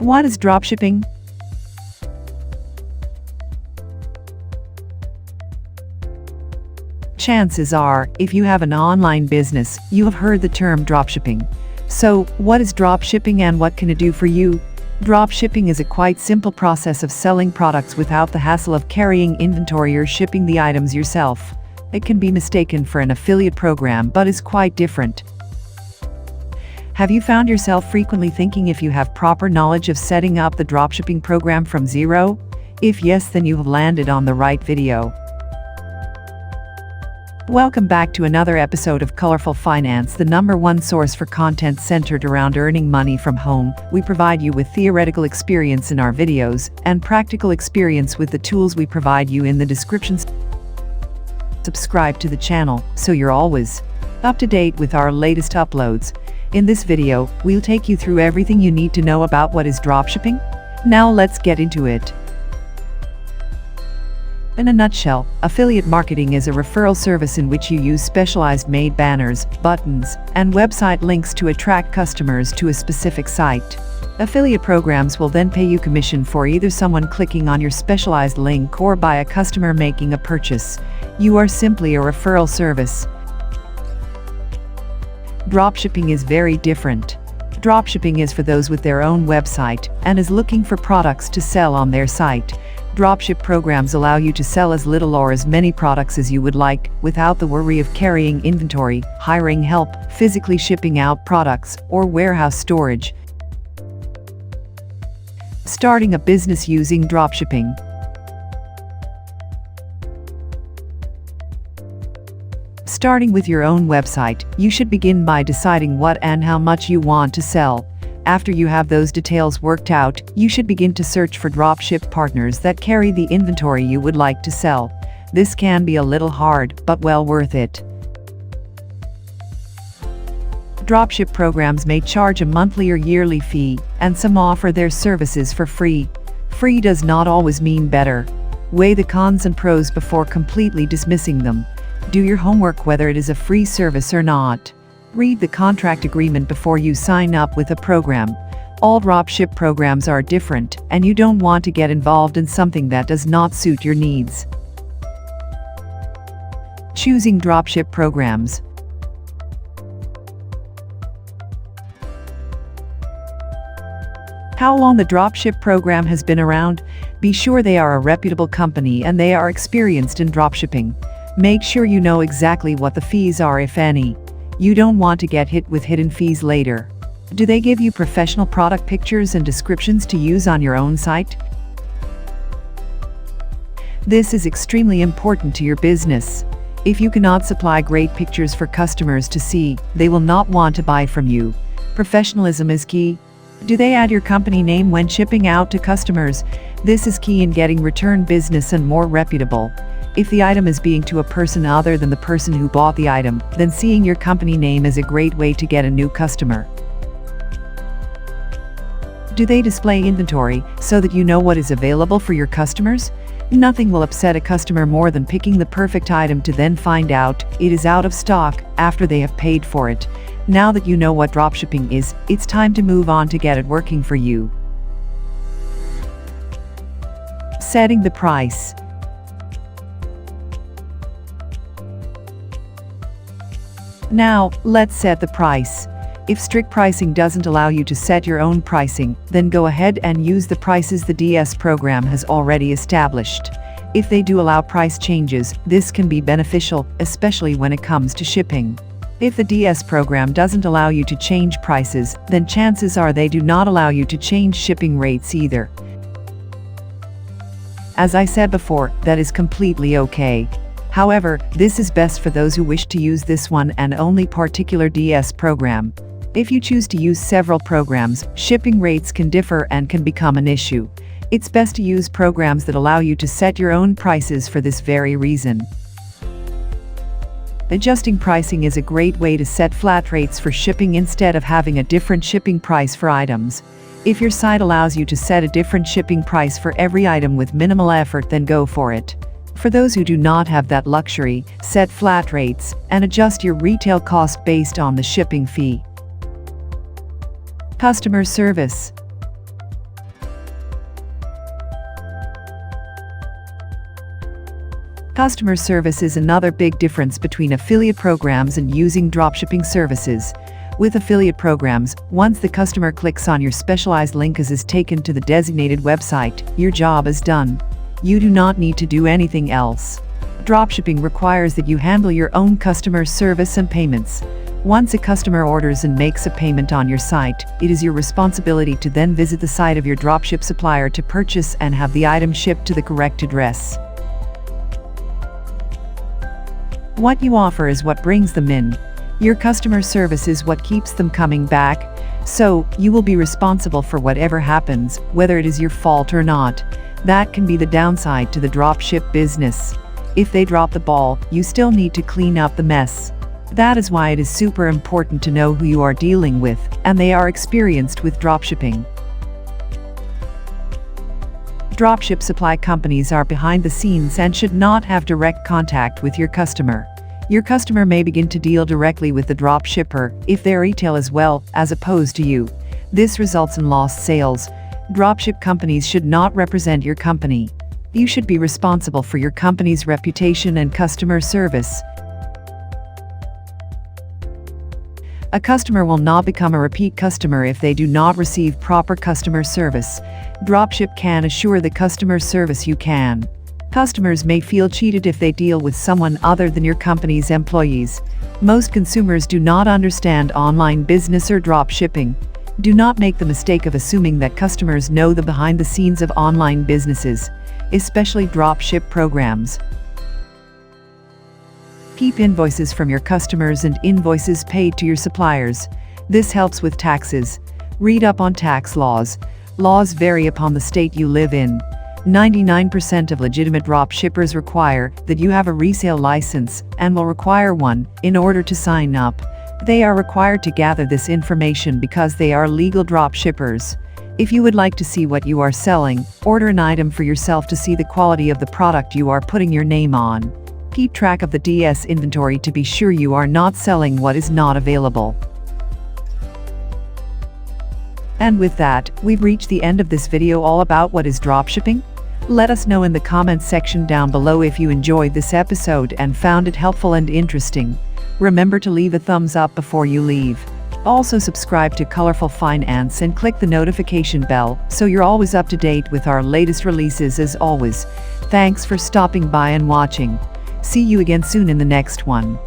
What is dropshipping? Chances are, if you have an online business, you have heard the term dropshipping. So, what is dropshipping and what can it do for you? Dropshipping is a quite simple process of selling products without the hassle of carrying inventory or shipping the items yourself. It can be mistaken for an affiliate program but is quite different. Have you found yourself frequently thinking if you have proper knowledge of setting up the dropshipping program from zero? If yes, then you have landed on the right video. Welcome back to another episode of Colorful Finance, the #1 source for content centered around earning money from home. We provide you with theoretical experience in our videos and practical experience with the tools we provide you in the description. Subscribe to the channel so you're always up to date with our latest uploads. In this video, we'll take you through everything you need to know about what is dropshipping. Now let's get into it. In a nutshell, affiliate marketing is a referral service in which you use specialized made banners, buttons, and website links to attract customers to a specific site. Affiliate programs will then pay you commission for either someone clicking on your specialized link or by a customer making a purchase. You are simply a referral service. Dropshipping is very different. Dropshipping is for those with their own website and is looking for products to sell on their site. Dropship programs allow you to sell as little or as many products as you would like, without the worry of carrying inventory, hiring help, physically shipping out products, or warehouse storage. Starting a business using dropshipping. Starting with your own website, you should begin by deciding what and how much you want to sell. After you have those details worked out, you should begin to search for dropship partners that carry the inventory you would like to sell. This can be a little hard, but well worth it. Dropship programs may charge a monthly or yearly fee, and some offer their services for free. Free does not always mean better. Weigh the cons and pros before completely dismissing them. Do your homework whether it is a free service or not. Read the contract agreement before you sign up with a program. All dropship programs are different, and you don't want to get involved in something that does not suit your needs. Choosing dropship programs. How long the dropship program has been around? Be sure they are a reputable company and they are experienced in dropshipping. Make sure you know exactly what the fees are, if any. You don't want to get hit with hidden fees later. Do they give you professional product pictures and descriptions to use on your own site? This is extremely important to your business. If you cannot supply great pictures for customers to see, they will not want to buy from you. Professionalism is key. Do they add your company name when shipping out to customers? This is key in getting return business and more reputable. If the item is being to a person other than the person who bought the item, then seeing your company name is a great way to get a new customer. Do they display inventory so that you know what is available for your customers? Nothing will upset a customer more than picking the perfect item to then find out it is out of stock after they have paid for it. Now that you know what dropshipping is, it's time to move on to get it working for you. Setting the price. Now, let's set the price. If strict pricing doesn't allow you to set your own pricing, then go ahead and use the prices the DS program has already established. If they do allow price changes, this can be beneficial, especially when it comes to shipping. If the DS program doesn't allow you to change prices, then chances are they do not allow you to change shipping rates either. As I said before, that is completely okay. However, this is best for those who wish to use this one and only particular DS program. If you choose to use several programs, shipping rates can differ and can become an issue. It's best to use programs that allow you to set your own prices for this very reason. Adjusting pricing is a great way to set flat rates for shipping instead of having a different shipping price for items. If your site allows you to set a different shipping price for every item with minimal effort, then go for it. For those who do not have that luxury, set flat rates and adjust your retail cost based on the shipping fee. Customer service. Customer service is another big difference between affiliate programs and using dropshipping services. With affiliate programs, once the customer clicks on your specialized link as is taken to the designated website, your job is done. You do not need to do anything else. Dropshipping requires that you handle your own customer service and payments. Once a customer orders and makes a payment on your site, it is your responsibility to then visit the site of your dropship supplier to purchase and have the item shipped to the correct address. What you offer is what brings them in. Your customer service is what keeps them coming back, so you will be responsible for whatever happens, whether it is your fault or not. That can be the downside to the dropship business. If they drop the ball, you still need to clean up the mess. That is why it is super important to know who you are dealing with, and they are experienced with dropshipping. Dropship supply companies are behind the scenes and should not have direct contact with your customer. Your customer may begin to deal directly with the dropshipper if they retail as well, as opposed to you. This results in lost sales. Dropship companies should not represent your company. You should be responsible for your company's reputation and customer service. A customer will not become a repeat customer if they do not receive proper customer service. Dropship can assure the customer service you can. Customers may feel cheated if they deal with someone other than your company's employees. Most consumers do not understand online business or dropshipping. Do not make the mistake of assuming that customers know the behind the scenes of online businesses, especially dropship programs. Keep invoices from your customers and invoices paid to your suppliers. This helps with taxes. Read up on tax laws. Laws vary upon the state you live in. 99% of legitimate dropshippers require that you have a resale license and will require one in order to sign up. They are required to gather this information because they are legal dropshippers. If you would like to see what you are selling, order an item for yourself to see the quality of the product you are putting your name on. Keep track of the DS inventory to be sure you are not selling what is not available. And with that, we've reached the end of this video all about what is dropshipping. Let us know in the comments section down below if you enjoyed this episode and found it helpful and interesting. Remember to leave a thumbs up before you leave. Also subscribe to Colorful Finance and click the notification bell so you're always up to date with our latest releases as always. Thanks for stopping by and watching. See you again soon in the next one.